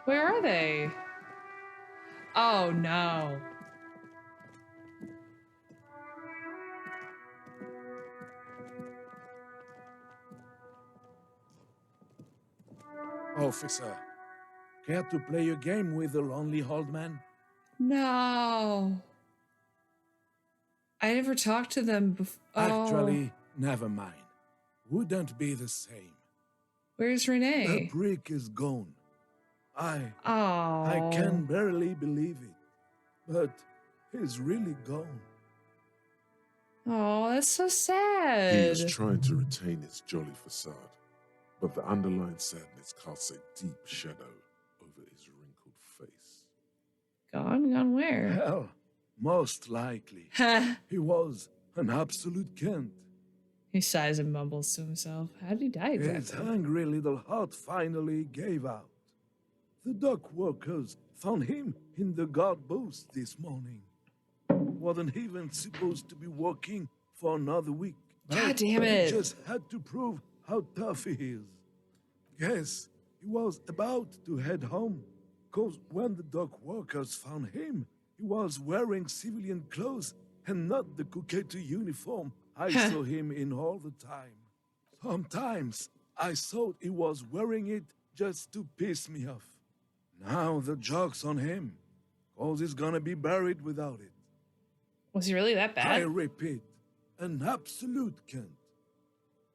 Where are they? Oh no. Officer, care to play a game with the lonely old man? No. I never talked to them before. Oh. Actually, never mind. Wouldn't be the same. Where's The Renee? brick is gone. I I Oh. can barely believe it, but he's really gone. Oh, that's so He is sad. trying to retain his jolly facade, but the underlying sadness casts a deep shadow over his wrinkled face. Gone? Gone where? Hell, most likely. He was an absolute Kent. He sighs and mumbles to himself. How did he die His exactly? hungry little heart finally gave out. The dock workers found him in the guard booth this morning. Wasn't even supposed to be working for another week. God damn He it. just had to prove how tough he is. Yes, he was about to head home, cause when the dock workers found him, he was wearing civilian clothes and not the Kuketu uniform I saw him in all the time. Sometimes I thought he was wearing it just to piss me off. Now the joke's on him, cause he's gonna be buried without it. Was he really that I bad? repeat, an absolute Kent.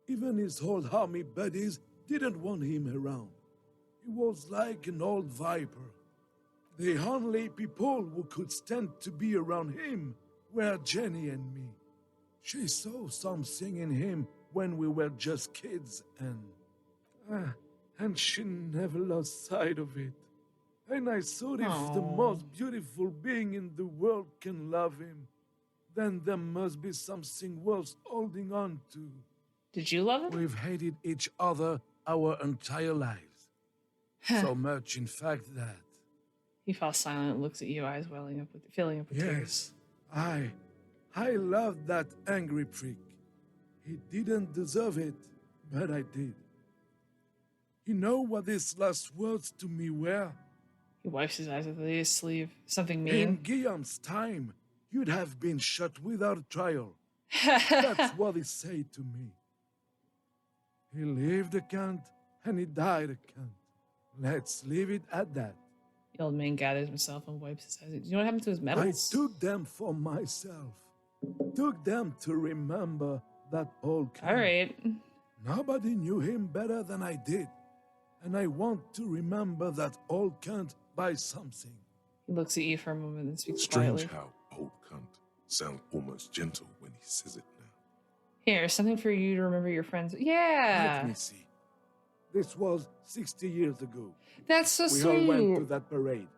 Even his old army buddies didn't want him around. He was like an old viper. The only people who could stand to be around him were Jenny and me. She saw something in him when we were just kids, and she never lost sight of it. And I thought if the Oh. most beautiful being in the world can love him, then there must be something worth holding on to. Did you love him? We've hated each other our entire lives. So much, in fact, that. He falls silent and looks at you, eyes filling up with tears. Yes, I loved that angry prick. He didn't deserve it, but I did. You know what his last words to me were? He wipes his eyes with his sleeve. Something In mean. Guillaume's time, you'd have been shot without trial. That's what he said to me. He lived a cunt, and he died a cunt. Let's leave it at that. The old man gathers himself and wipes his eyes. Do you know what happened to his I medals? took them for myself. Took them to remember that old cunt. All right. Nobody knew him better than I did. And I want to remember that old cunt by something. He looks at you for a moment and speaks Strange quietly. how old cunt sounds almost gentle when he says it now. Here, something for you to remember your friends. Yeah. Let me see. This was 60 years ago. That's so We sweet. all went to that parade.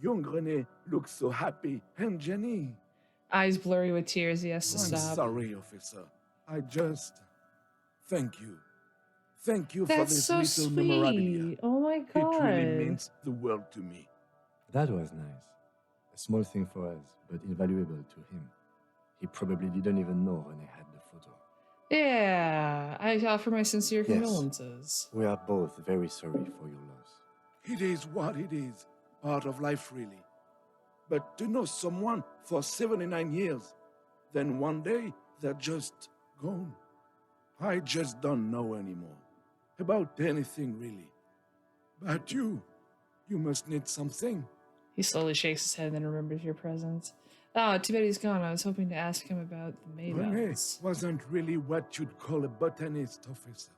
Young René looked so happy. And Jenny. Eyes blurry with tears, he has to I'm stop. sorry, officer. I just... Thank you. Thank you That's for this so little memorabilia. sweet. Oh my god. It really means the world to me. That was nice. A small thing for us, but invaluable to him. He probably didn't even know René had the photo. Yeah. I offer my sincere Yes. condolences. We are both very sorry for your loss. It is what it is. Part of life, really. But to know someone for 79 years, then one day they're just gone. I just don't know anymore. About anything, really. But you must need something. He slowly shakes his head and then remembers your presence. Oh, too bad he's gone. I was hoping to ask him about the René Maybells. wasn't really what you'd call a botanist, officer.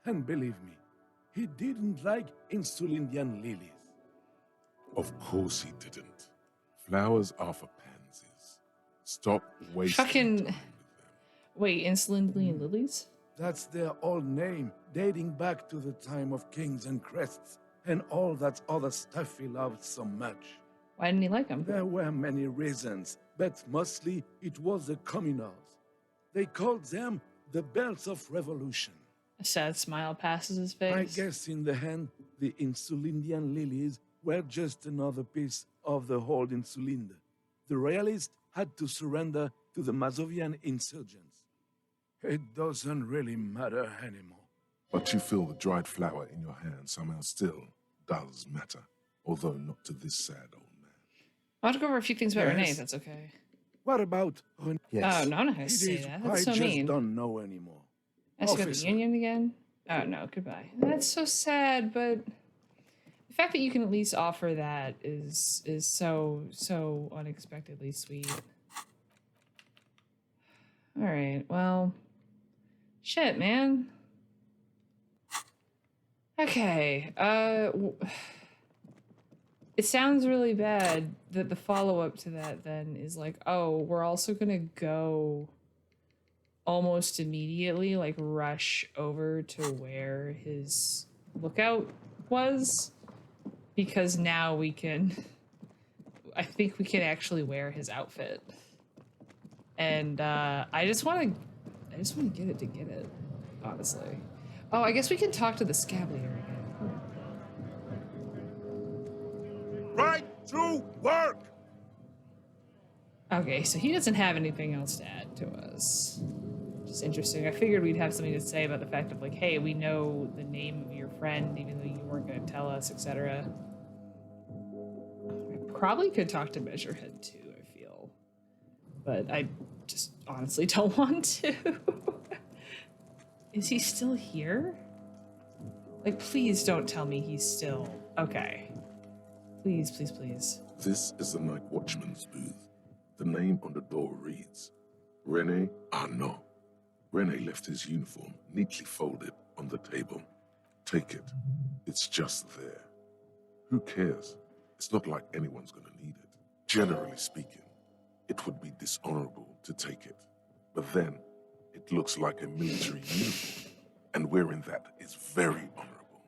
And believe me, he didn't like Insulindian lilies. Of course he didn't. Flowers are for pansies. Stop wasting Fucking- time with them. Wait, insulin lilies? That's their old name, dating back to the time of kings and crests, and all that other stuff he loved so much. Why didn't he like them? There were many reasons, but mostly it was the communals. They called them the Bells of Revolution. A sad smile passes his I face. guess in the end, the Insulindian lilies were just another piece of the whole Insulinde. The royalists had to surrender to the Mazovian insurgents. It doesn't really matter anymore. But you feel the dried flower in your hand somehow still does matter. although not to this sad old man. I want to go over a few things about Renee, if Yes. that's okay. What about Renee? Yes. Oh, no, I'm not going to say Ladies, that. I That's so just mean. don't know anymore. Ask about the Officer. union again? Oh, no, goodbye. That's so sad, but the fact that you can at least offer that is so unexpectedly sweet. All right, well, shit, man. Okay, it sounds really bad that the follow-up to that then is like, oh, we're also gonna go almost immediately, like, rush over to where his lookout was, because now we can, I think we can actually wear his outfit. And I just want to get it to get it, honestly. Oh, I guess we can talk to the scab leader again. Right to work! Okay, so he doesn't have anything else to add to us. Just interesting. I figured we'd have something to say about the fact of like, hey, we know the name of your friend, even though you weren't going to tell us, etc. I probably could talk to Measurehead too, I feel. But I just honestly don't want to. Is he still here? Like, please don't tell me he's still... Okay. Please, please, please. This is the night watchman's booth. The name on the door reads, Rene Arnaud. Rene left his uniform neatly folded on the table. Take it. It's just there. Who cares? It's not like anyone's gonna need it. Generally speaking, it would be dishonorable to take it. But then, it looks like a military uniform, and wearing that is very honorable.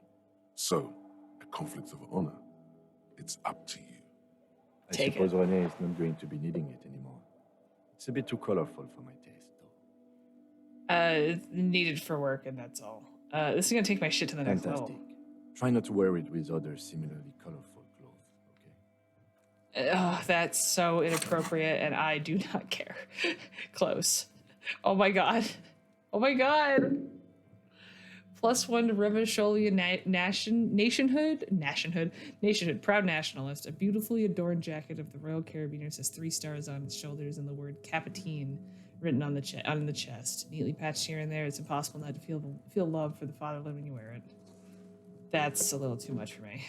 So, a conflict of honor. It's up to you. I Take suppose Renee is not going to be needing it anymore. It's a bit too colorful for my taste, though. It's needed for work, and that's all. This is gonna take my shit to the next Fantastic. level. Try not to wear it with other similarly colorful clothes, okay? Oh, that's so inappropriate, and I do not care. Close. Oh my god. Oh my god. +1 to Revolutionary nationhood. Proud nationalist. A beautifully adorned jacket of the Royal Carabiners has 3 stars on its shoulders and the word Capitaine written on the chest. Neatly patched here and there, it's impossible not to feel love for the fatherland when you wear it. That's a little too much for me.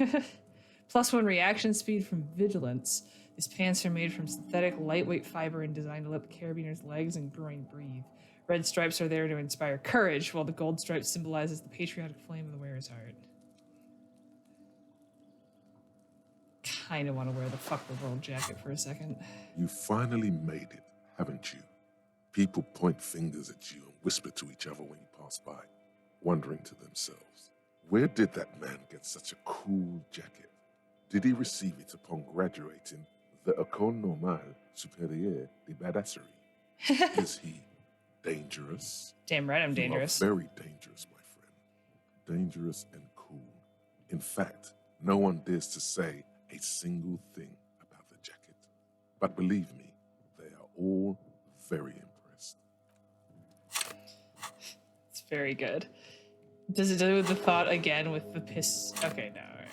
+1 reaction speed from vigilance. These pants are made from synthetic, lightweight fiber and designed to let the carabiners' legs and groin breathe. Red stripes are there to inspire courage, while the gold stripe symbolizes the patriotic flame of the wearer's heart. Kinda want to wear the fuck the world jacket for a second. You finally made it, haven't you? People point fingers at you and whisper to each other when you pass by, wondering to themselves, where did that man get such a cool jacket? Did he receive it upon graduating the École Normale Supérieure de Badasserie? Is he dangerous? Damn right I'm You are dangerous. very dangerous, my friend. Dangerous and cool. In fact, no one dares to say a single thing about the jacket. But believe me, they are all very impressed. It's very good. Does it do the thought again with the piss? Okay, no, alright.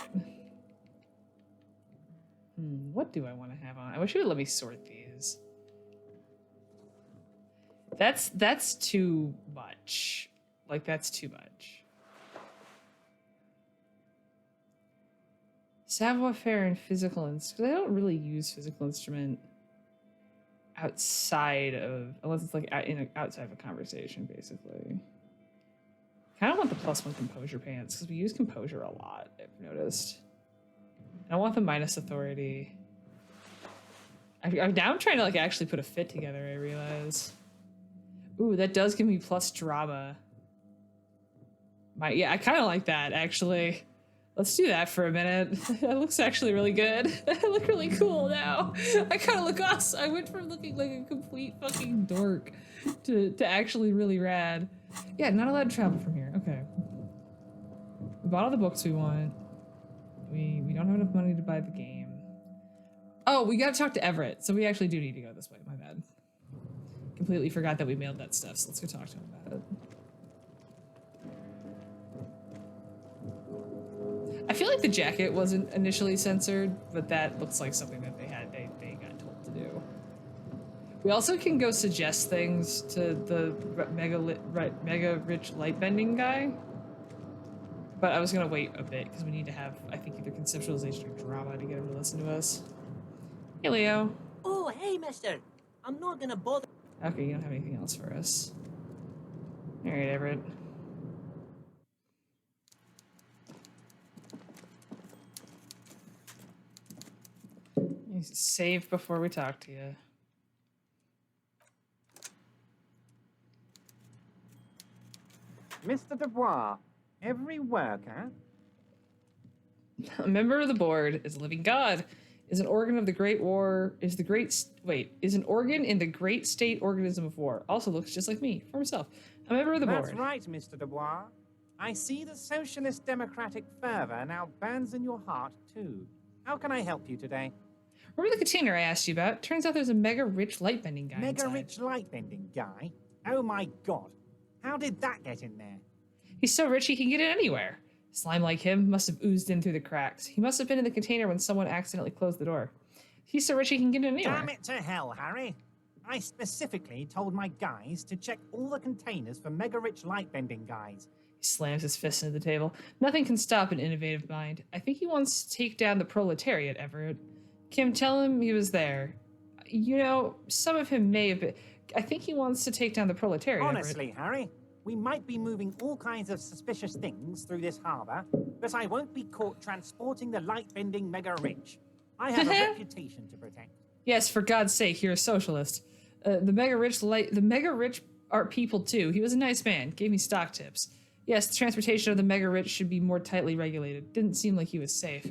What do I want to have on? I wish you would let me sort these. That's too much. Like, that's too much. Savoir-faire and physical instrument. I don't really use physical instrument outside of, unless it's like outside of a conversation, basically. Kind of want the +1 composure pants because we use composure a lot, I've noticed. And I want the minus authority. Now I'm trying to like actually put a fit together, I realize. Ooh, that does give me plus drama. Yeah, I kind of like that, actually. Let's do that for a minute. That looks actually really good. I look really cool now. I kind of look awesome. I went from looking like a complete fucking dork to actually really rad. Yeah, not allowed to travel from here. Okay. We bought all the books we want. We don't have enough money to buy the game. Oh, we gotta talk to Everett, so we actually do need to go this way. My bad. Completely forgot that we mailed that stuff, so let's go talk to him about it. I feel like the jacket wasn't initially censored, but that looks like something that they got told to do. We also can go suggest things to the mega rich light bending guy. But I was gonna wait a bit because we need to have, I think, either conceptualization or drama to get him to listen to us. Hey, Leo. Oh, hey, mister. I'm not gonna bother. Okay, you don't have anything else for us. All right, Everett. You save before we talk to you. Mr. Dubois, every worker. A member of the board is a living god. Is an organ of the Great War. Is an organ in the great state organism of war. Also looks just like me, for himself. A member of the board. That's right, Mr. Dubois. I see the socialist democratic fervor now burns in your heart, too. How can I help you today? Remember the container I asked you about? Turns out there's a mega rich light bending guy Mega inside. rich light bending guy? Oh my god. How did that get in there? He's so rich he can get in anywhere. Slime like him must have oozed in through the cracks. He must have been in the container when someone accidentally closed the door. He's so rich he can get in anywhere. Damn it to hell, Harry. I specifically told my guys to check all the containers for mega rich light bending guys. He slams his fist into the table. Nothing can stop an innovative mind. I think he wants to take down the proletariat, Everett. Kim, tell him he was there. You know, some of him may have been. I think he wants to take down the proletariat. Honestly, Harry, we might be moving all kinds of suspicious things through this harbor, but I won't be caught transporting the light-bending mega-rich. I have a reputation to protect. Yes, for God's sake, you're a socialist. The mega rich are people too. He was a nice man. Gave me stock tips. Yes, the transportation of the mega rich should be more tightly regulated. Didn't seem like he was safe.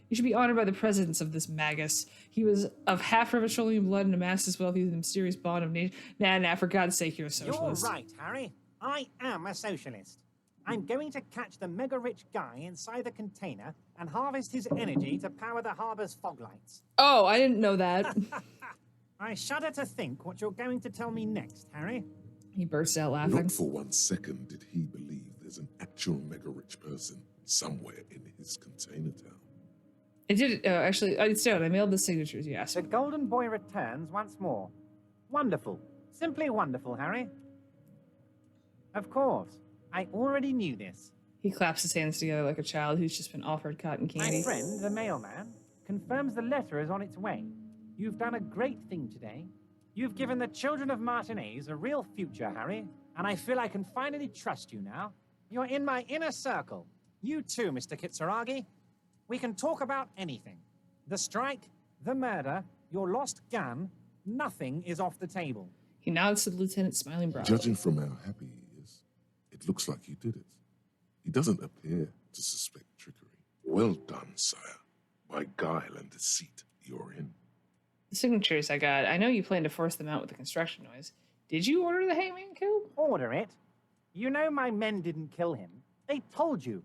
You should be honored by the presence of this magus. He was of half Revolutionary blood and amassed his wealth through the mysterious bond of nature. Nah, for God's sake, you're a socialist. You're right, Harry. I am a socialist. I'm going to catch the mega-rich guy inside the container and harvest his energy to power the harbor's fog lights. Oh, I didn't know that. I shudder to think what you're going to tell me next, Harry. He bursts out laughing. Not for 1 second did he believe there's an actual mega-rich person somewhere in his container town. I did. Actually, I did. I mailed the signatures you asked The for. golden boy returns once more. Wonderful. Simply wonderful, Harry. Of course. I already knew this. He claps his hands together like a child who's just been offered cotton candy. My friend, the mailman, confirms the letter is on its way. You've done a great thing today. You've given the children of Martinez a real future, Harry, and I feel I can finally trust you now. You're in my inner circle. You too, Mr. Kitsuragi. We can talk about anything. The strike, the murder, your lost gun, nothing is off the table. He nods to the lieutenant, smiling broadly. Judging from how happy he is, it looks like you did it. He doesn't appear to suspect trickery. Well done, sire. By guile and deceit, you're in. The signatures I got, I know you plan to force them out with the construction noise. Did you order the hangman killed? Order it. You know my men didn't kill him. They told you.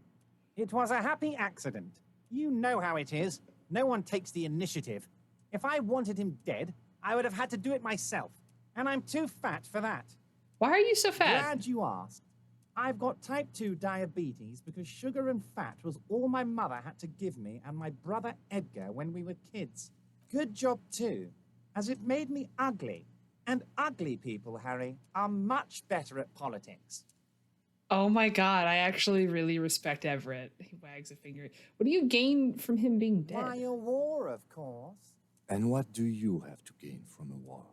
It was a happy accident. You know how it is. No one takes the initiative. If I wanted him dead, I would have had to do it myself. And I'm too fat for that. Why are you so fat? Glad you asked. I've got type 2 diabetes because sugar and fat was all my mother had to give me and my brother Edgar when we were kids. Good job too, as it made me ugly. And ugly people, Harry, are much better at politics. Oh my god, I actually really respect Everett. He wags a finger. What do you gain from him being dead? Why, a war, of course. And what do you have to gain from a war?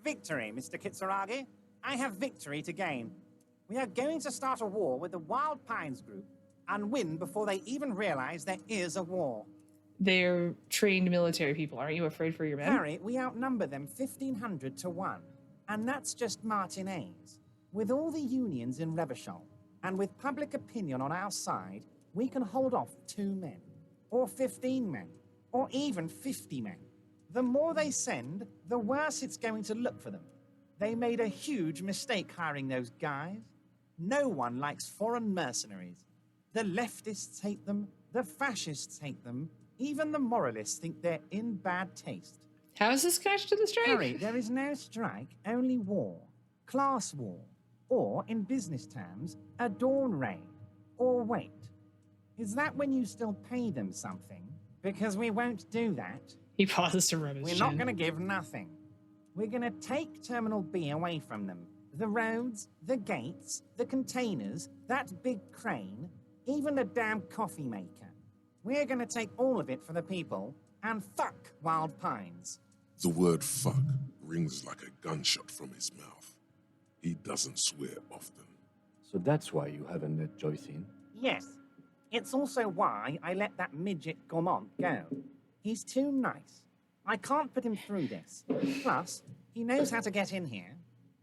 Victory, Mr. Kitsuragi. I have victory to gain. We are going to start a war with the Wild Pines group and win before they even realize there is a war. They're trained military people. Aren't you afraid for your men? Harry, we outnumber them 1,500 to 1. And that's just Martinez. With all the unions in Revachol, and with public opinion on our side, we can hold off 2 men, or 15 men, or even 50 men. The more they send, the worse it's going to look for them. They made a huge mistake hiring those guys. No one likes foreign mercenaries. The leftists hate them, the fascists hate them, even the moralists think they're in bad taste. How is this connected to the strike? Harry, there is no strike, only war. Class war. Or, in business terms, a dawn raid. Or wait. Is that when you still pay them something? Because we won't do that. He pauses to rub his We're chin. not going to give nothing. We're going to take Terminal B away from them. The roads, the gates, the containers, that big crane, even the damn coffee maker. We're going to take all of it for the people, and fuck Wild Pines. The word fuck rings like a gunshot from his mouth. He doesn't swear often. So that's why you haven't let Joyce in? Yes. It's also why I let that midget Gaumont go. He's too nice. I can't put him through this. Plus, he knows how to get in here.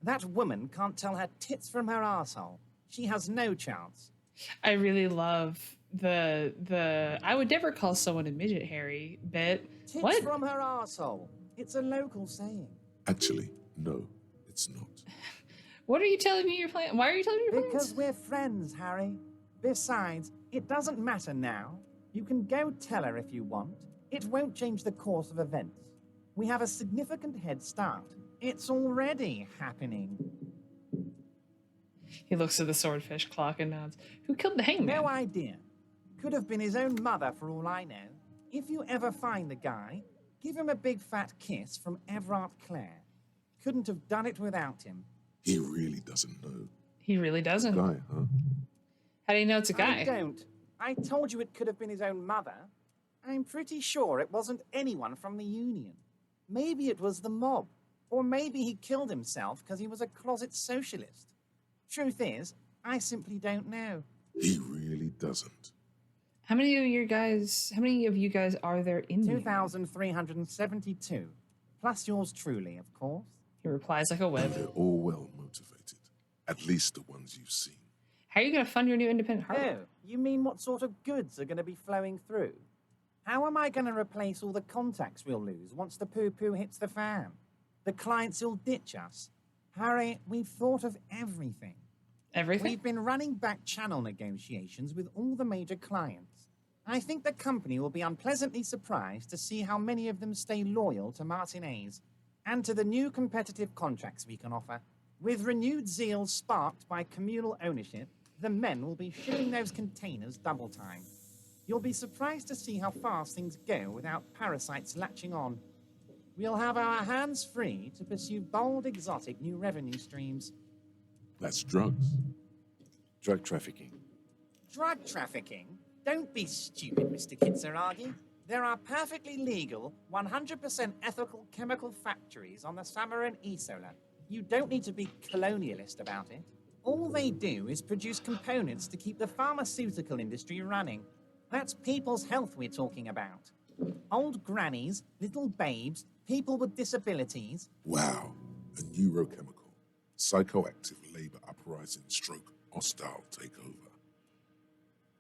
That woman can't tell her tits from her asshole. She has no chance. I really love the I would never call someone a midget, Harry, but Tits what? from her asshole. It's a local saying. Actually, no, it's not. What are you telling me you're playing? Why are you telling me you're playing? Because we're friends, Harry. Besides, it doesn't matter now. You can go tell her if you want. It won't change the course of events. We have a significant head start. It's already happening. He looks at the swordfish clock and nods. Who killed the hangman? No idea. Could have been his own mother for all I know. If you ever find the guy, give him a big fat kiss from Everard Clare. Couldn't have done it without him. He really doesn't know. He really doesn't. Guy, huh? How do you know it's a guy? I don't. I told you it could have been his own mother. I'm pretty sure it wasn't anyone from the Union. Maybe it was the mob. Or maybe he killed himself because he was a closet socialist. Truth is, I simply don't know. He really doesn't. How many of you guys are there in here? 2,372. Plus yours truly, of course. He replies like a And web. they're all well motivated. At least the ones you've seen. How are you going to fund your new independent harbor? Oh, you mean what sort of goods are going to be flowing through? How am I going to replace all the contacts we'll lose once the poo-poo hits the fan? The clients will ditch us. Harry, we've thought of everything. Everything? We've been running back channel negotiations with all the major clients. I think the company will be unpleasantly surprised to see how many of them stay loyal to Martinez and to the new competitive contracts we can offer. With renewed zeal sparked by communal ownership, the men will be shipping those containers double time. You'll be surprised to see how fast things go without parasites latching on. We'll have our hands free to pursue bold, exotic new revenue streams. That's drugs. Drug trafficking. Drug trafficking? Don't be stupid, Mr. Kitsuragi. There are perfectly legal, 100% ethical chemical factories on the Samaran Isola. You don't need to be colonialist about it. All they do is produce components to keep the pharmaceutical industry running. That's people's health we're talking about. Old grannies, little babes, people with disabilities. Wow. A neurochemical. Psychoactive labor uprising stroke hostile takeover.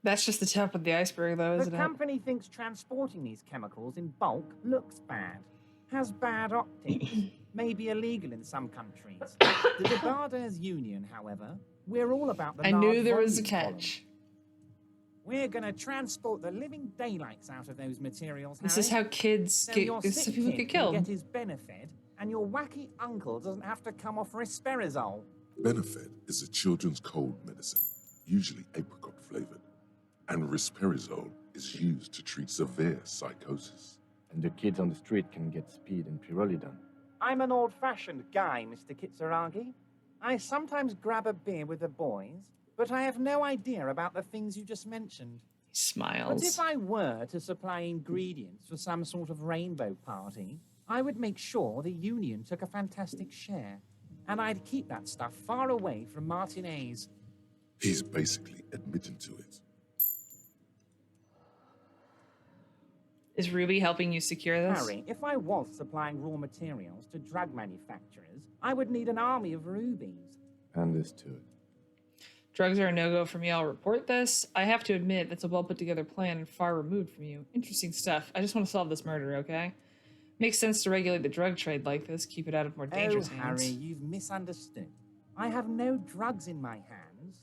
That's just the top of the iceberg, though, The isn't it? company thinks transporting these chemicals in bulk looks bad, has bad optics, may be illegal in some countries. The Debarders Union, however, we're all about the I large knew there was a volume column. catch. We're going to transport the living daylights out of those materials, This is Harry. how kids So get, your so sick people kid get can killed. get his Benefed, and your wacky uncle doesn't have to come off risperidone. Benefed is a children's cold medicine, usually apricot flavored. And risperidone is used to treat severe psychosis. And the kids on the street can get speed and pyrrolidone. I'm an old-fashioned guy, Mr. Kitsuragi. I sometimes grab a beer with the boys, but I have no idea about the things you just mentioned. He smiles. But if I were to supply ingredients for some sort of rainbow party, I would make sure the Union took a fantastic share. And I'd keep that stuff far away from Martinez. He's basically admitting to it. Is Ruby helping you secure this? Harry, if I was supplying raw materials to drug manufacturers, I would need an army of rubies. Understood. Drugs are a no-go for me. I'll report this. I have to admit, that's a well-put-together plan and far removed from you. Interesting stuff. I just want to solve this murder, okay? Makes sense to regulate the drug trade like this, keep it out of more dangerous hands. Harry, you've misunderstood. I have no drugs in my hands.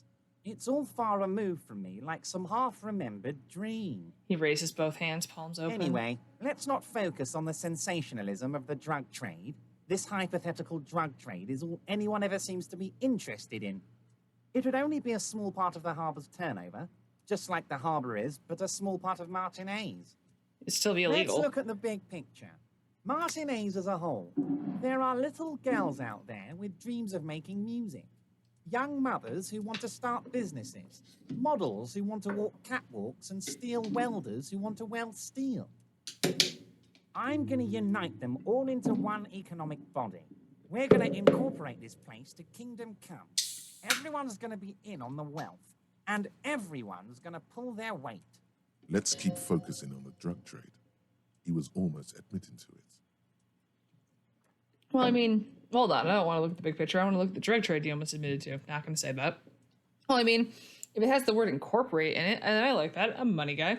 It's all far removed from me, like some half-remembered dream. He raises both hands, palms open. Anyway, let's not focus on the sensationalism of the drug trade. This hypothetical drug trade is all anyone ever seems to be interested in. It would only be a small part of the harbor's turnover, just like the harbour is, but a small part of Martinez. It'd still be Let's illegal. look at the big picture. Martinez as a whole. There are little girls out there with dreams of making music. Young mothers who want to start businesses. Models who want to walk catwalks and steel welders who want to weld steel. I'm going to unite them all into one economic body. We're going to incorporate this place to Kingdom Come. Everyone's going to be in on the wealth, and everyone's going to pull their weight. Let's keep focusing on the drug trade. He was almost admitting to it. Well, I mean, hold on. I don't want to look at the big picture. I want to look at the drug trade you almost admitted to. Not going to say that. Well, I mean, if it has the word incorporate in it, and I like that. I'm a money guy.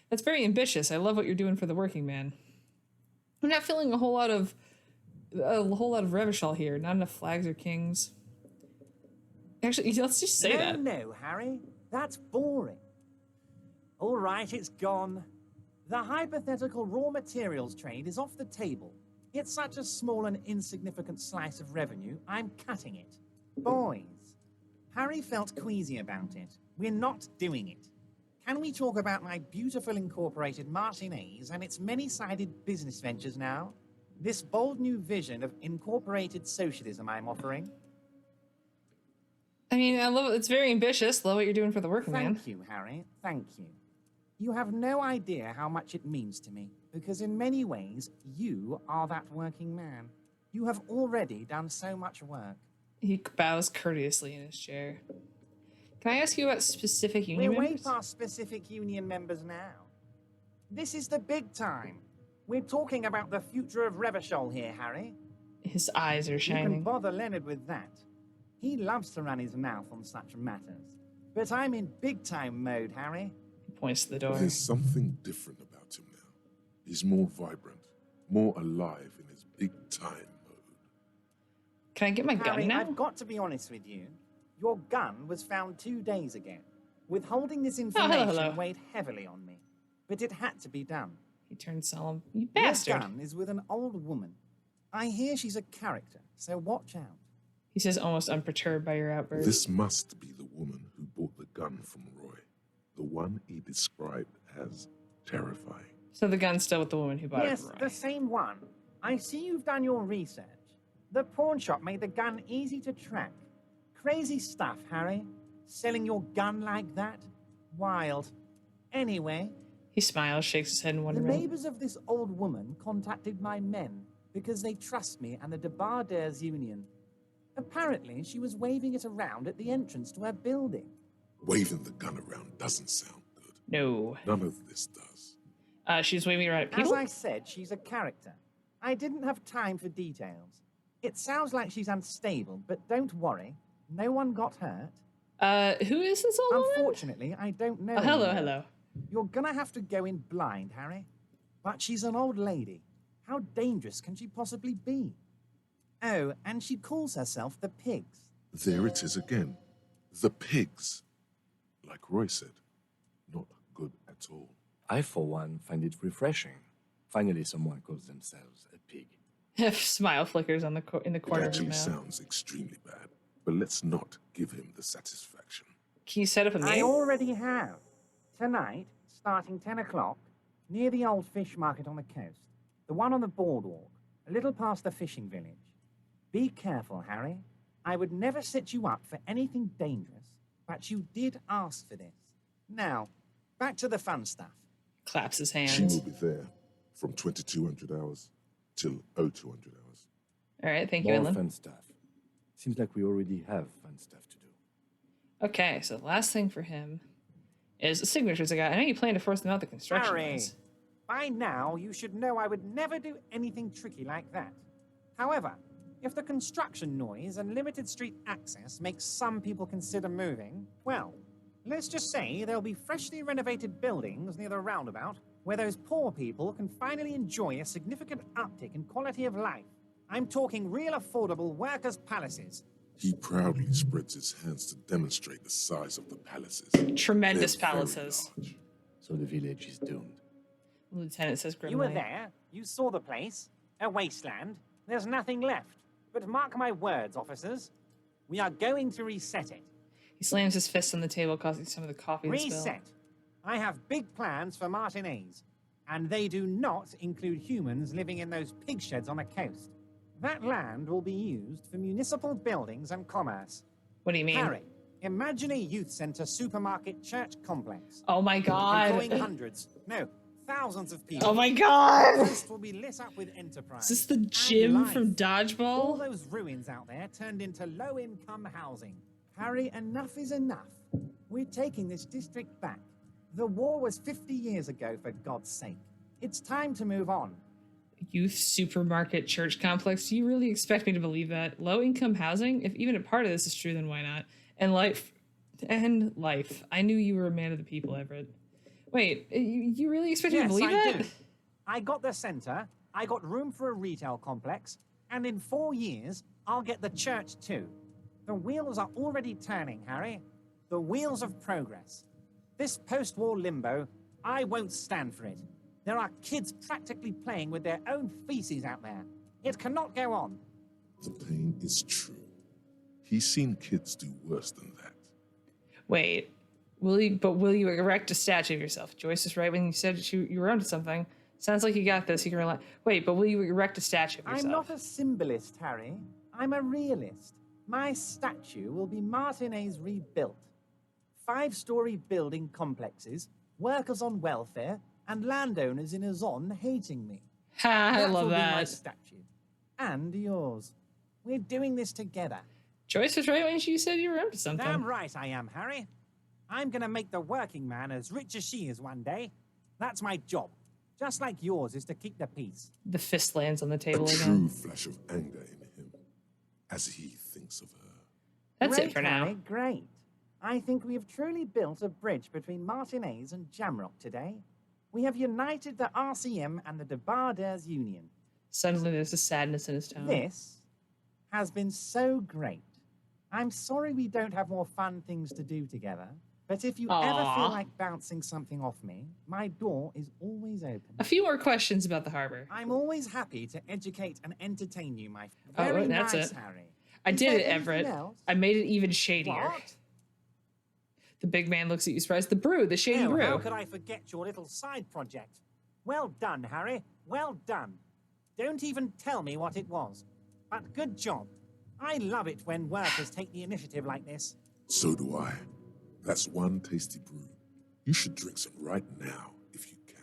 That's very ambitious. I love what you're doing for the working man. I'm not feeling a whole lot of Revachol here. Not enough flags or kings. Actually, let's just say that. No, Harry. That's boring. All right, it's gone. The hypothetical raw materials trade is off the table. It's such a small and insignificant slice of revenue, I'm cutting it. Boys, Harry felt queasy about it. We're not doing it. Can we talk about my beautiful incorporated Martinez and its many-sided business ventures now? This bold new vision of incorporated socialism I'm offering? I mean, I love it. It's very ambitious. Love what you're doing for the working man. Thank you, Harry. Thank you. You have no idea how much it means to me, because in many ways, you are that working man. You have already done so much work. He bows courteously in his chair. Can I ask you about specific union We're way members? past specific union members now. This is the big time. We're talking about the future of Revachol here, Harry. His eyes are You can shining. bother Leonard with that. He loves to run his mouth on such matters. But I'm in big-time mode, Harry. He points to the door. There's something different about him now. He's more vibrant, more alive in his big-time mode. Can I get my Harry, gun now? I've got to be honest with you. Your gun was found 2 days ago. Withholding this hello, information hello. weighed heavily on me. But it had to be done. He turns solemn. You bastard. Your gun is with an old woman. I hear she's a character, so watch out. He says, almost unperturbed by your outburst. This must be the woman who bought the gun from Roy. The one he described as terrifying. So the gun's still with the woman who bought Yes, it from the Roy. same one. I see you've done your research. The pawn shop made the gun easy to track. Crazy stuff, Harry. Selling your gun like that? Wild. Anyway, He smiles, shakes his head in the wonderment. neighbors of this old woman contacted my men because they trust me and the Debarders Union. Apparently, she was waving it around at the entrance to her building. Waving the gun around doesn't sound good. No. None of this does. She's waving around at As people? I said, she's a character. I didn't have time for details. It sounds like she's unstable, but don't worry. No one got hurt. Who is this old woman? Unfortunately, I don't know. Oh, hello, anymore. hello. You're gonna have to go in blind, Harry. But she's an old lady. How dangerous can she possibly be? Oh, and she calls herself the Pigs. There it is again. The pigs. Like Roy said, not good at all. I, for one, find it refreshing. Finally, someone calls themselves a pig. Smile flickers on in the It corner of his actually mouth. sounds extremely bad, but let's not give him the satisfaction. Can you set up a I meeting? already have. Tonight, starting 10 o'clock, near the old fish market on the coast. The one on the boardwalk, a little past the fishing village. Be careful, Harry. I would never set you up for anything dangerous, but you did ask for this. Now, back to the fun stuff. Claps his She hands. will be there from 2200 hours till 0200 hours. All right, thank you, More Inland. fun stuff. Seems like we already have fun stuff to do. Okay, so the last thing for him is the signatures I got. I know you plan to force them out the construction Harry, lines. by now you should know I would never do anything tricky like that. However, if the construction noise and limited street access makes some people consider moving, well, let's just say there'll be freshly renovated buildings near the roundabout where those poor people can finally enjoy a significant uptick in quality of life. I'm talking real affordable workers' palaces. He proudly spreads his hands to demonstrate the size of the palaces. Tremendous They're very palaces. large. So the village is doomed. The lieutenant says grimly. You were there. You saw the place. A wasteland. There's nothing left. But mark my words, officers. We are going to reset it. He slams his fist on the table, causing some of the coffee to spill. Reset. I have big plans for Martinez, and they do not include humans living in those pig sheds on the coast. That land will be used for municipal buildings and commerce. What do you mean? Harry, imagine a youth centre supermarket church complex. Oh my Employing god. hundreds, no, thousands of people. Oh my The god. coast will be lit up with enterprise. Is this the and gym life. from All Dodgeball? those ruins out there turned into low-income housing. Harry, enough is enough. We're taking this district back. The war was 50 years ago, for God's sake. It's time to move on. Youth supermarket church complex. Do you really expect me to believe that? Low income housing? If even a part of this is true, then why not? And life. And life. I knew you were a man of the people, Everett. Wait, you really expect me to believe that? Do. I got the centre, I got room for a retail complex, and in 4 years, I'll get the church too. The wheels are already turning, Harry. The wheels of progress. This post-war limbo, I won't stand for it. There are kids practically playing with their own feces out there. It cannot go on. The pain is true. He's seen kids do worse than that. Wait, will you erect a statue of yourself? Joyce was right when you said you were onto something. Sounds like you got this. You can rely. Wait, but will you erect a statue of yourself? I'm not a symbolist, Harry. I'm a realist. My statue will be Martinez rebuilt. 5-story building complexes, workers on welfare, and landowners in a zone hating me. Ha, I That love will be my that. statue. And yours. We're doing this together. Joyce was right when she said you were onto something. Damn right I am, Harry. I'm gonna make the working man as rich as she is one day. That's my job. Just like yours is to keep the peace. The fist lands on the table A again. true flash of anger in him, as he thinks of her. That's Great, it for now. Harry, great. I think we have truly built a bridge between Martinez and Jamrock today. We have united the RCM and the Debarders Union. Suddenly there's a sadness in his tone. This has been so great. I'm sorry we don't have more fun things to do together, but if you ever Aw. feel like bouncing something off me, my door is always open. A few more questions about the harbor. I'm always happy to educate and entertain you, my Oh, very that's nice it. Harry. I Is did there it, anything Everett. else? I made it even shadier. What? The big man looks at you surprised. The brew, the shady Oh, brew. how could I forget your little side project? Well done, Harry. Well done. Don't even tell me what it was. But good job. I love it when workers take the initiative like this. So do I. That's one tasty brew. You should drink some right now, if you can.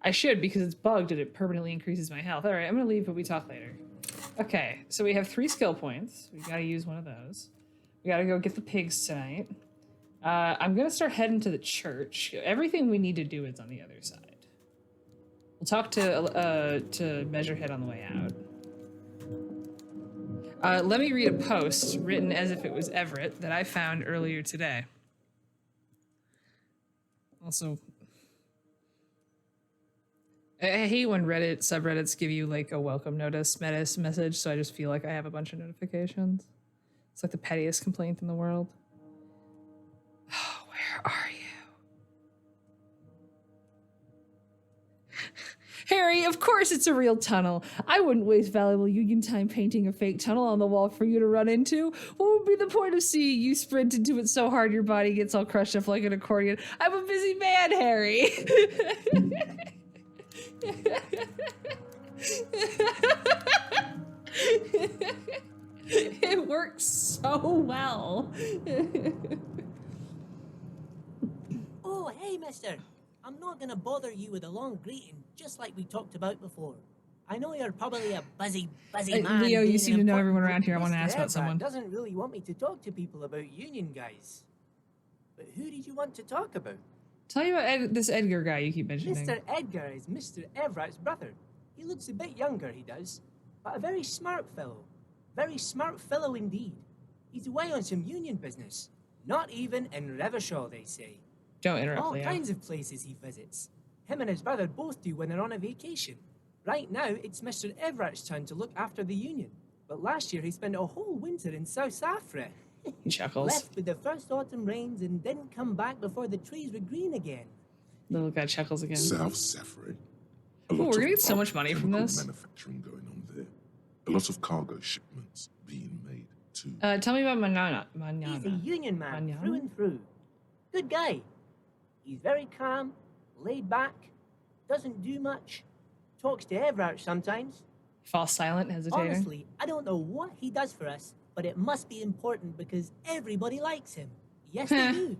I should, because it's bugged and it permanently increases my health. All right, I'm going to leave, but we talk later. Okay, so we have 3 skill points. We got to use one of those. We got to go get the pigs tonight. I'm going to start heading to the church. Everything we need to do is on the other side. We'll talk to Measurehead on the way out. Let me read a post written as if it was Everett that I found earlier today. Also, I hate when Reddit subreddits give you like a welcome notice message, so I just feel like I have a bunch of notifications. It's like the pettiest complaint in the world. Oh, where are you? Harry, of course it's a real tunnel. I wouldn't waste valuable Union time painting a fake tunnel on the wall for you to run into. What would be the point of seeing you sprint into it so hard your body gets all crushed up like an accordion? I'm a busy man, Harry. It works so well. Oh, hey, mister. I'm not gonna bother you with a long greeting, just like we talked about before. I know you're probably a busy man. Leo, you doing seem an to know important- everyone around here. I want to Mr. ask about Everett someone. doesn't really want me to talk to people about union guys. But who did you want to talk about? Tell you about this Edgar guy you keep mentioning. Mr. Edgar is Mr. Everett's brother. He looks a bit younger, he does, but a very smart fellow. Very smart fellow indeed. He's away on some union business. Not even in Revershaw, they say. Don't interrupt, All Leo. kinds of places he visits. Him and his brother both do when they're on a vacation. Right now, it's Mr. Everett's turn to look after the union. But last year, he spent a whole winter in South Africa. He chuckles. Left with the first autumn rains and didn't come back before the trees were green again. Little guy chuckles again. South Safari. A Ooh, lot we're gonna of get so much money from chemical this. manufacturing going on there. A lot of cargo shipments being made too. Tell me about Manana. He's a Manana. union man Manana? through and through. Good guy. He's very calm, laid back, doesn't do much, talks to Everard sometimes. Falls silent, hesitating. Honestly, I don't know what he does for us, but it must be important because everybody likes him. Yes, they do.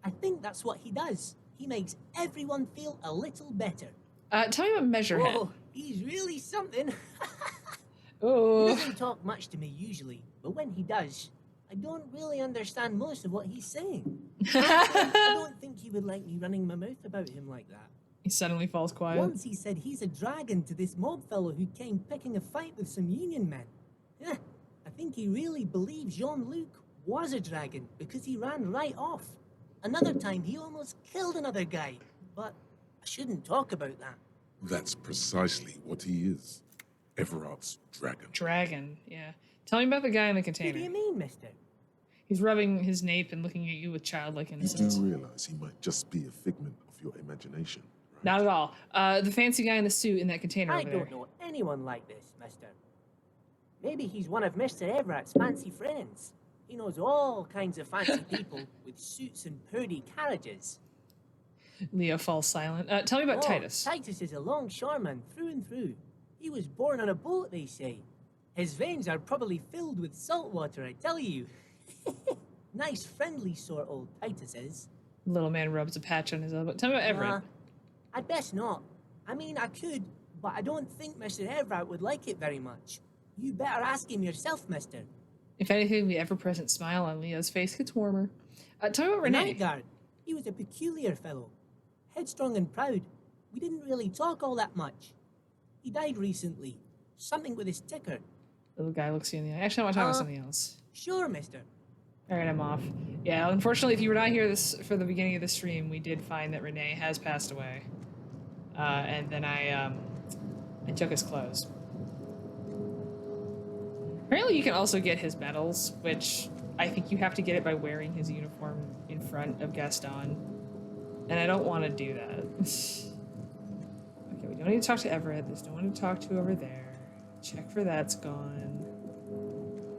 I think that's what he does. He makes everyone feel a little better. Tell me about Measurehead. Oh, he's really something. He Oh. doesn't talk much to me usually, but when he does, I don't really understand most of what he's saying. I don't think he would like me running my mouth about him like that. He suddenly falls quiet. Once he said he's a dragon to this mob fellow who came picking a fight with some Union men. I think he really believes Jean-Luc was a dragon because he ran right off. Another time he almost killed another guy, but I shouldn't talk about that. That's precisely what he is. Everard's dragon. Dragon, yeah. Tell me about the guy in the What do container. you mean, mister? He's rubbing his nape and looking at you with childlike You innocence. do realize he might just be a figment of your imagination, right? Not at all. The fancy guy in the suit in that container I over there. don't know anyone like this, mister. Maybe he's one of Mr. Everett's fancy friends. He knows all kinds of fancy people with suits and purdy carriages. Leo falls silent. Tell me about Titus. Titus is a longshoreman through and through. He was born on a boat, they say. His veins are probably filled with salt water, I tell you. Nice, friendly sort, old Titus is. Little man rubs a patch on his elbow. Tell me about Everett. I'd best not. I mean, I could, but I don't think Mr. Everett would like it very much. You better ask him yourself, mister. If anything, the ever-present smile on Leo's face gets warmer. Tell me about The Renee. night guard. He was a peculiar fellow. Headstrong and proud. We didn't really talk all that much. He died recently. Something with his ticker. Little guy looks you in the eye. Actually, I want to talk about something else. Sure, mister. All right, I'm off. Yeah, unfortunately, if you were not here for the beginning of the stream, we did find that Renee has passed away. And then I took his clothes. Apparently, you can also get his medals, which I think you have to get it by wearing his uniform in front of Gaston. And I don't want to do that. Okay, we don't need to talk to Everett. There's no one to talk to over there. Check for that's gone.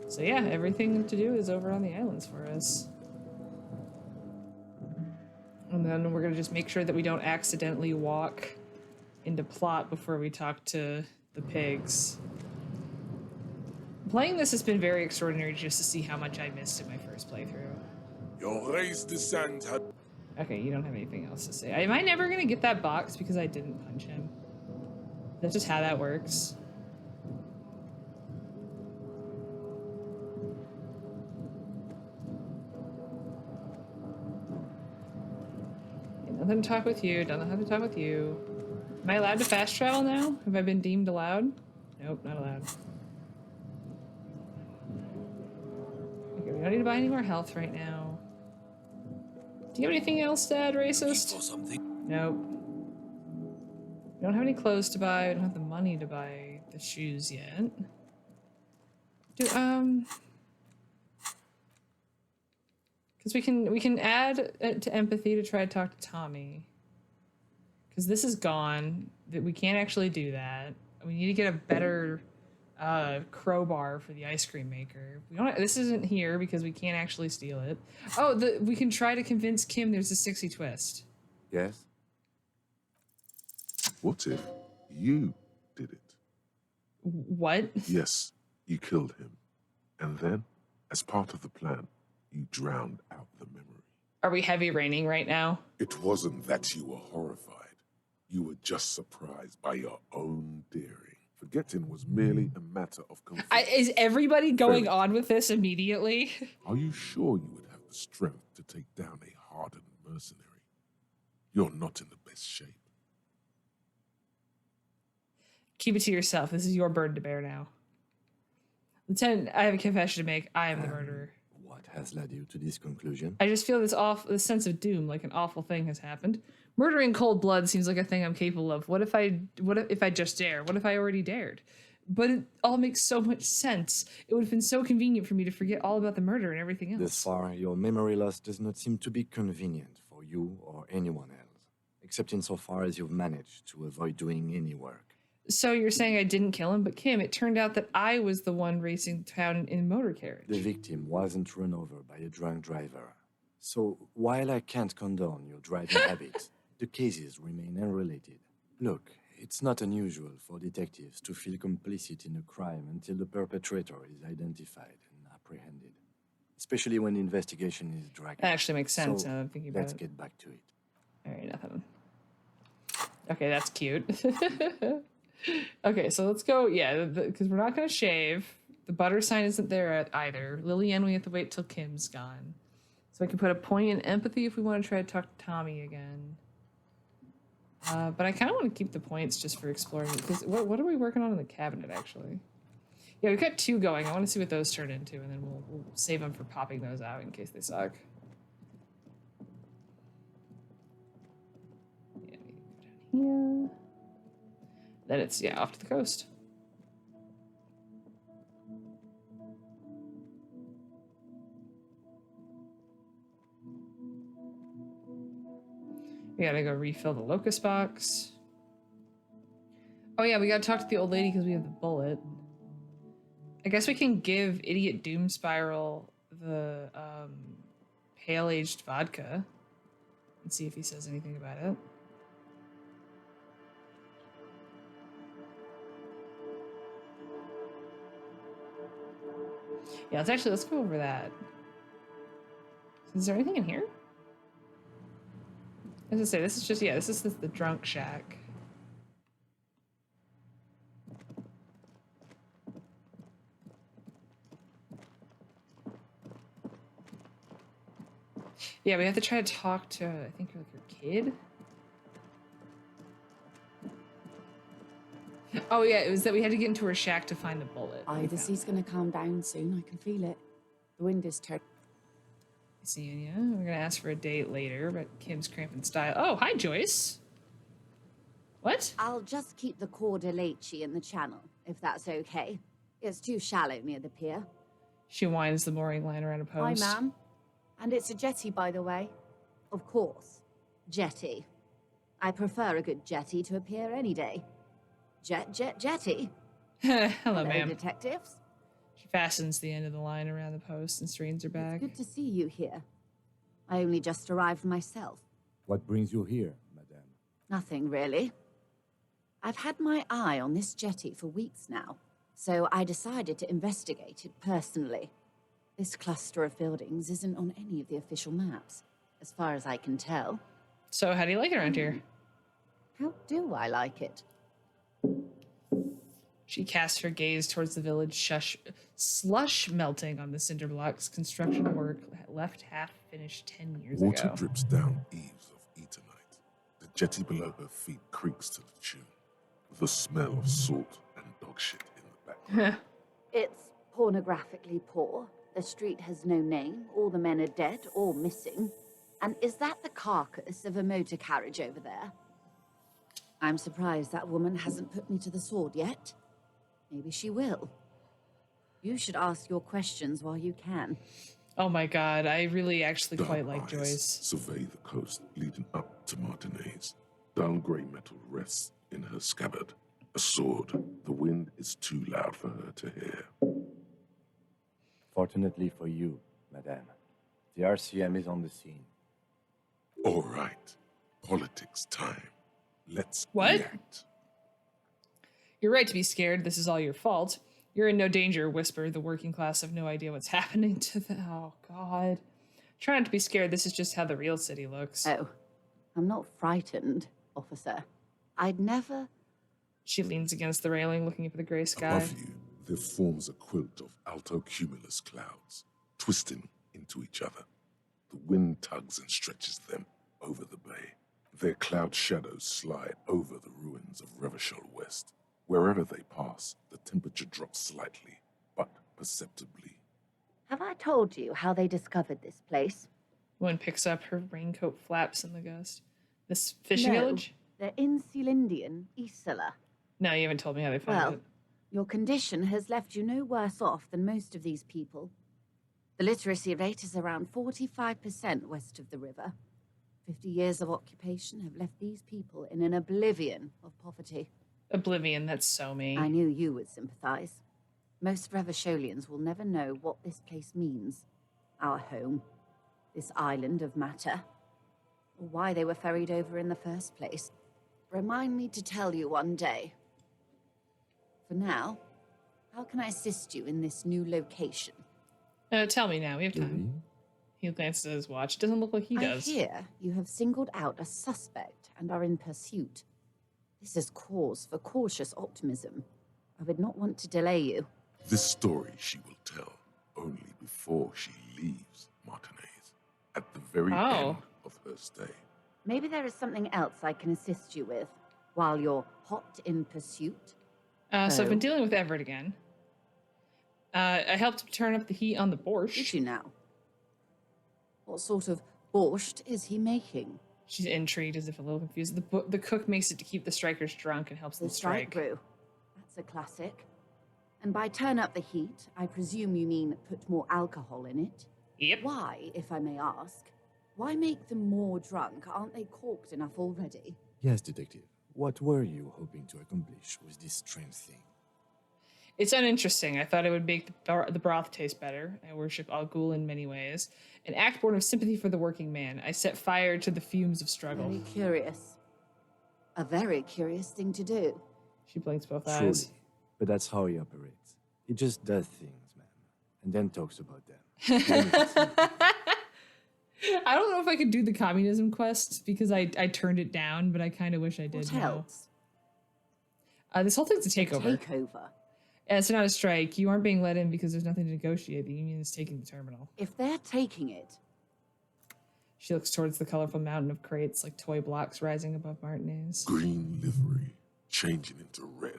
So yeah, everything to do is over on the islands for us. And then we're gonna just make sure that we don't accidentally walk into plot before we talk to the pigs. Playing this has been very extraordinary just to see how much I missed in my first playthrough. Your race descent had Okay, you don't have anything else to say. Am I never gonna get that box because I didn't punch him? That's just how that works. Nothing to talk with you. Don't know how to talk with you. Am I allowed to fast travel now? Have I been deemed allowed? Nope, not allowed. Okay, we don't need to buy any more health right now. Do you have anything else to add, racist? Nope. We don't have any clothes to buy. We don't have the money to buy the shoes yet. Because we can add it to empathy to try to talk to Tommy. Because this is gone. That we can't actually do that. We need to get a better crowbar for the ice cream maker. We don't. This isn't here because we can't actually steal it. Oh, we can try to convince Kim there's a 60 twist. Yes? What if you did it? What? Yes, you killed him. And then, as part of the plan, you drowned out the memory. Are we heavy raining right now? It wasn't that you were horrified. You were just surprised by your own daring. Forgetting was merely a matter of confusion. Is everybody going on with this immediately? Are you sure you would have the strength to take down a hardened mercenary? You're not in the best shape. Keep it to yourself. This is your burden to bear now. Lieutenant, I have a confession to make. I am the murderer. What has led you to this conclusion? I just feel this sense of doom, like an awful thing has happened. Murder in cold blood seems like a thing I'm capable of. What if I just dare? What if I already dared? But it all makes so much sense. It would have been so convenient for me to forget all about the murder and everything else. Thus far, your memory loss does not seem to be convenient for you or anyone else, except insofar as you've managed to avoid doing any work. So you're saying I didn't kill him, but Kim, it turned out that I was the one racing town in a motor carriage. The victim wasn't run over by a drunk driver. So, while I can't condone your driving habits, the cases remain unrelated. Look, it's not unusual for detectives to feel complicit in a crime until the perpetrator is identified and apprehended, especially when the investigation is dragging. That actually makes sense So, now that I'm thinking about let's it. get back to it. All right, nothing. Okay, that's cute. Okay, so let's go. Yeah, because we're not going to shave. The butter sign isn't there either. Lillian, we have to wait till Kim's gone. So I can put a point in empathy if we want to try to talk to Tommy again. But I kind of want to keep the points just for exploring. Because what are we working on in the cabinet, actually? Yeah, we've got 2 going. I want to see what those turn into, and then we'll save them for popping those out in case they suck. Yeah, we go down here. Then it's, yeah, off to the coast. We gotta go refill the locust box. Oh yeah, we gotta talk to the old lady because we have the bullet. I guess we can give Idiot Doom Spiral the pale-aged vodka and see if he says anything about it. Yeah, let's go over that. Is there anything in here? As I say, this is just, yeah, this is the drunk shack. Yeah, we have to try to talk to, I think, like her kid. Oh yeah, it was that we had to get into her shack to find the bullet. The sea's gonna calm down soon. I can feel it. The wind is turning. Seeing ya. We're gonna ask for a date later, but Kim's cramping style. Oh, hi, Joyce. What? I'll just keep the Corder Lacey in the channel, if that's okay. It's too shallow near the pier. She winds the mooring line around a Hi, post. ma'am. And it's a jetty, by the way. Of course. Jetty. I prefer a good jetty to a pier any day. Jetty. Hello, ma'am. Detectives. She fastens the end of the line around the post and strains her back. It's good to see you here. I only just arrived myself. What brings you here, madame? Nothing, really. I've had my eye on this jetty for weeks now, so I decided to investigate it personally. This cluster of buildings isn't on any of the official maps, as far as I can tell. So, how do you like it around here? How do I like it? She casts her gaze towards the village slush melting on the cinder blocks. Construction work left half finished 10 years Water ago. drips down eaves of Eternite. The jetty below her feet creaks to the tune. The smell of salt and dog shit in the background. It's pornographically poor. The street has no name. All the men are dead or missing. And is that the carcass of a motor carriage over there? I'm surprised that woman hasn't put me to the sword yet. Maybe she will. You should ask your questions while you can. Oh my god, I really actually Dark quite like eyes Joyce. survey the coast leading up to Martinez. Dull grey metal rests in her scabbard. A sword. The wind is too loud for her to hear. Fortunately for you, madame, the RCM is on the scene. All right. Politics time. Let's What? react. You're right to be scared. This is all your fault. You're in no danger, whispered the working class have no idea what's happening to them. Oh, God. Try not to be scared. This is just how the real city looks. Oh, I'm not frightened, officer. I'd never... She leans against the railing, looking up at the gray sky. Above you, there forms a quilt of altocumulus clouds, twisting into each other. The wind tugs and stretches them over the bay. Their cloud shadows slide over the ruins of Revachol West. Wherever they pass, the temperature drops slightly, but perceptibly. Have I told you how they discovered this place? Woman picks up, her raincoat flaps in the gust. This fishing No, village? they're in Sealindian, Isla. No, you haven't told me how they found Well, it. your condition has left you no worse off than most of these people. The literacy rate is around 45% west of the river. 50 years of occupation have left these people in an oblivion of poverty. Oblivion, that's so me. I knew you would sympathize. Most Revacholians will never know what this place means. Our home. this island of matter, or why they were ferried over in the first place. Remind me to tell you one day. For now, how can I assist you in this new location? Tell me now. We have time. Louis? He glances at his watch. Doesn't look like he does. I hear you have singled out a suspect and are in pursuit. This is cause for cautious optimism. I would not want to delay you. This story she will tell only before she leaves Martinez, at the very end of her stay. Maybe there is something else I can assist you with while you're hot in pursuit. So I've been dealing with Everett again. I helped turn up the heat on the borscht. Did you now? What sort of borscht is he making? She's intrigued, as if a little confused. The cook makes it to keep the strikers drunk and helps them The strike strike. brew. That's a classic. And by turn up the heat, I presume you mean put more alcohol in it? Yep. Why, if I may ask? Why make them more drunk? Aren't they corked enough already? Yes, Detective. What were you hoping to accomplish with this strange thing? It's uninteresting. I thought it would make the broth taste better. I worship Al Ghul in many ways. An act born of sympathy for the working man. I set fire to the fumes of struggle. Very curious. A very curious thing to do. She blinks both Truly. eyes. But that's how he operates. He just does things, man. And then talks about them. Even if it's- I don't know if I could do the communism quest because I turned it down, but I kind of wish I did. What now. else? This whole thing's a takeover. Takeover. And it's not a strike. You aren't being let in because there's nothing to negotiate. The union is taking the terminal. If they're taking it, She looks towards the colorful mountain of crates like toy blocks rising above Martinez. Green livery, changing into red,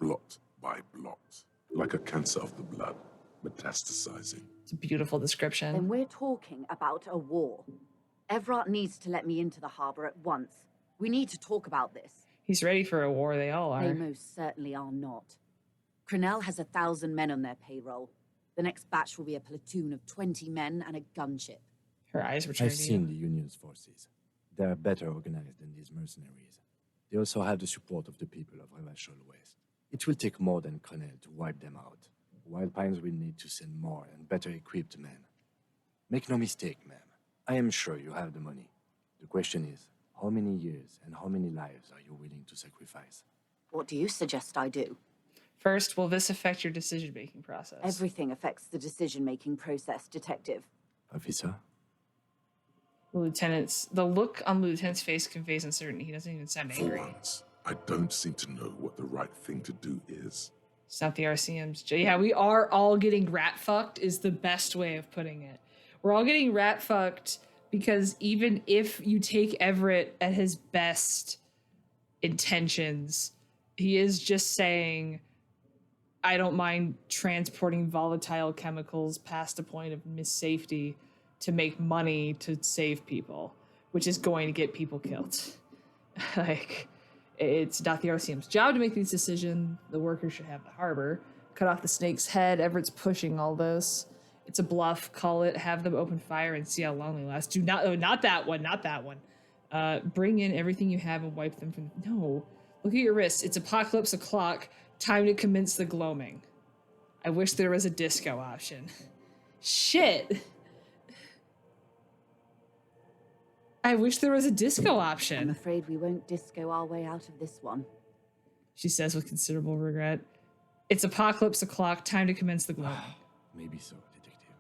blot by blot, like a cancer of the blood, metastasizing. It's a beautiful description. then we're talking about a war. Evrart needs to let me into the harbor at once. We need to talk about this. He's ready for a war. They all They are. most certainly are not. Crenell has 1,000 men on their payroll. The next batch will be a platoon of 20 men and a gunship. Her eyes return I've to seen you. the Union's forces. They are better organized than these mercenaries. They also have the support of the people of Revachol West. It will take more than Crenell to wipe them out. Wild Pines will need to send more and better equipped men. Make no mistake, ma'am. I am sure you have the money. The question is, how many years and how many lives are you willing to sacrifice? What do you suggest I do? First, will this affect your decision-making process? Everything affects the decision-making process, Detective. Officer? The look on the lieutenant's face conveys uncertainty. He doesn't even sound For angry. once, I don't seem to know what the right thing to do is. It's not the RCM's. Yeah, we are all getting rat fucked is the best way of putting it. We're all getting rat fucked because even if you take Everett at his best intentions, he is just saying, I don't mind transporting volatile chemicals past a point of missafety to make money to save people, which is going to get people killed. Like, it's not the RCM's job to make these decisions. The workers should have the harbor. Cut off the snake's head. Everett's pushing all this. It's a bluff. Call it. Have them open fire and see how long they last. Do not. Oh, not that one. Not that one. Bring in everything you have and wipe them from. No. Look at your wrists. It's apocalypse o'clock. Time to commence the gloaming. I wish there was a disco option. Shit. I wish there was a disco I'm option. afraid we won't disco our way out of this one. She says with considerable regret. It's apocalypse o'clock. Time to commence the gloaming. Maybe so, Detective.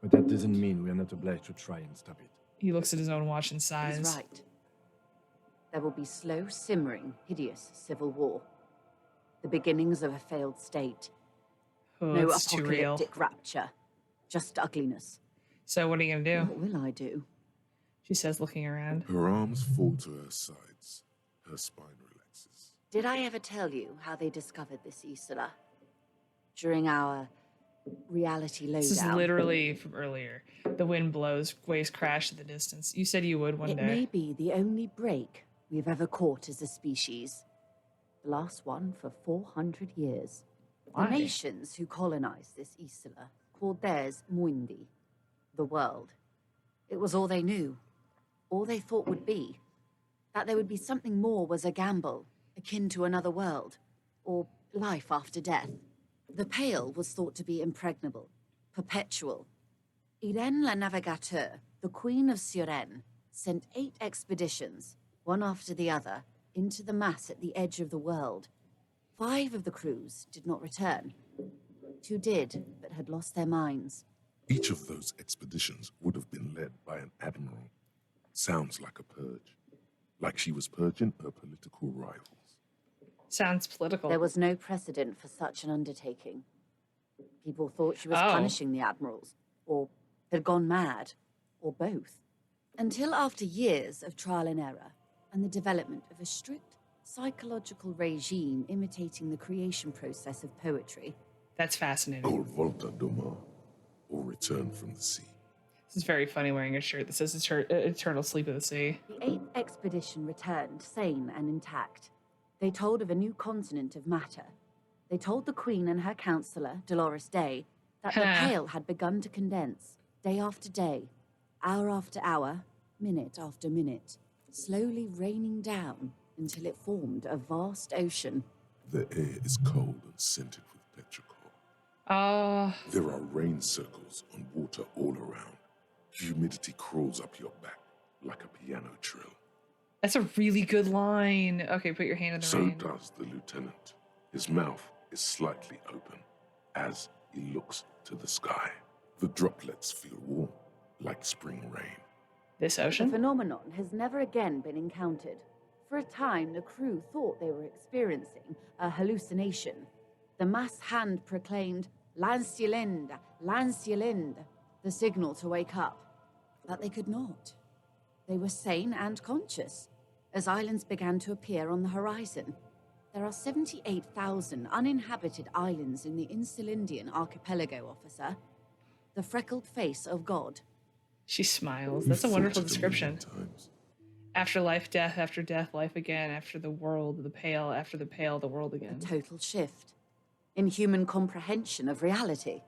But that doesn't mean we are not obliged to try and stop it. He looks at his own watch and sighs. He's right. There will be slow, simmering, hideous civil war. The beginnings of a failed state. Oh, No it's too real. apocalyptic rapture. Just ugliness. So what are you gonna do? What will I do? She says, looking around. Her arms fall to her sides. Her spine relaxes. Did I ever tell you how they discovered this Isola? During our reality lowdown. This is literally from earlier. The wind blows, waves crash in the distance. You said you would one It day. may be the only break we've ever caught as a species. The last one for 400 years. Why? The nations who colonized this Isola called theirs Muindi, the world. It was all they knew, all they thought would be. That there would be something more was a gamble, akin to another world, or life after death. The Pale was thought to be impregnable, perpetual. Irene la Navigateur, the Queen of Suren sent 8 expeditions, one after the other, into the mass at the edge of the world. 5 of the crews did not return. 2 did, but had lost their minds. Each of those expeditions would have been led by an admiral. Sounds like a purge. Like she was purging her political rivals. Sounds political. There was no precedent for such an undertaking. People thought she was Oh. punishing the admirals, or had gone mad, or both. Until after years of trial and error, and the development of a strict psychological regime imitating the creation process of poetry. That's fascinating. Old Volta Doma, or Return from the Sea. This is very funny wearing a shirt that says Eternal Sleep of the Sea. The 8th expedition returned sane and intact. They told of a new continent of matter. They told the Queen and her counselor, Dolores Day, that the Pale had begun to condense, day after day, hour after hour, minute after minute, slowly raining down until it formed a vast ocean. The air is cold and scented with petrichor. There are rain circles on water all around. Humidity crawls up your back like a piano trill. That's a really good line. Okay, put your hand in the So rain. does the lieutenant. His mouth is slightly open as he looks to the sky. The droplets feel warm, like spring rain. This The ocean? phenomenon has never again been encountered. For a time, the crew thought they were experiencing a hallucination. The mass hand proclaimed, Lancielinde, Lancielinde, the signal to wake up. But they could not. They were sane and conscious, as islands began to appear on the horizon. There are 78,000 uninhabited islands in the Insulindian archipelago, officer. The freckled face of God. She smiles. We've That's a wonderful thought it a million description. times. Afterlife, death, after death, life again, after the world, the pale, after the pale, the world A again. total shift in human comprehension of reality.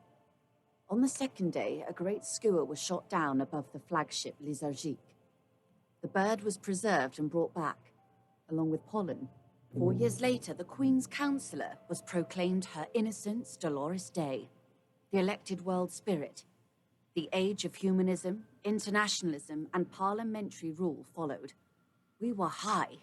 On the second day, a great skua was shot down above the flagship Lysergique. The bird was preserved and brought back, along with pollen. 4 years later, the Queen's counselor was proclaimed Her Innocence Dolores Day, the elected world spirit. The age of humanism, internationalism, and parliamentary rule followed. We were high